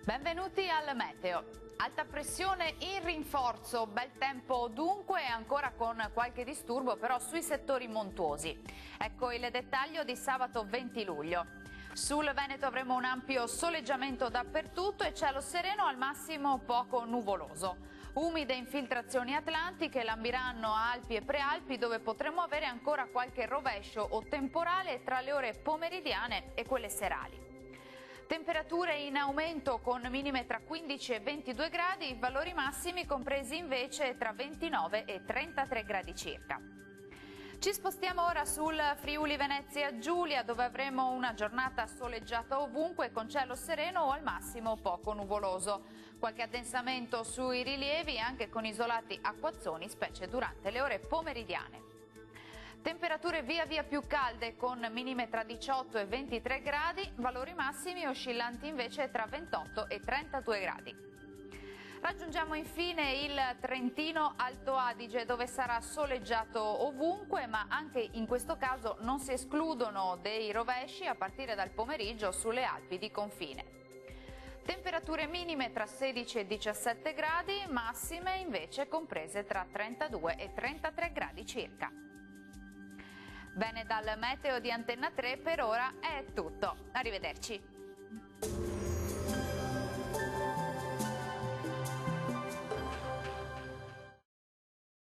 Benvenuti al meteo. Alta pressione in rinforzo, bel tempo dunque, ancora con qualche disturbo però sui settori montuosi. Ecco il dettaglio di sabato 20 luglio. Sul Veneto avremo un ampio soleggiamento dappertutto e cielo sereno, al massimo poco nuvoloso. Umide infiltrazioni atlantiche lambiranno a Alpi e Prealpi, dove potremo avere ancora qualche rovescio o temporale tra le ore pomeridiane e quelle serali. Temperature in aumento con minime tra 15 e 22 gradi, valori massimi compresi invece tra 29 e 33 gradi circa. Ci spostiamo ora sul Friuli Venezia Giulia, dove avremo una giornata soleggiata ovunque con cielo sereno o al massimo poco nuvoloso. Qualche addensamento sui rilievi anche con isolati acquazzoni, specie durante le ore pomeridiane. Temperature via via più calde con minime tra 18 e 23 gradi, valori massimi oscillanti invece tra 28 e 32 gradi. Raggiungiamo infine il Trentino Alto Adige, dove sarà soleggiato ovunque, ma anche in questo caso non si escludono dei rovesci a partire dal pomeriggio sulle Alpi di confine. Temperature minime tra 16 e 17 gradi, massime invece comprese tra 32 e 33 gradi circa. Bene, dal meteo di Antenna 3 per ora è tutto. Arrivederci.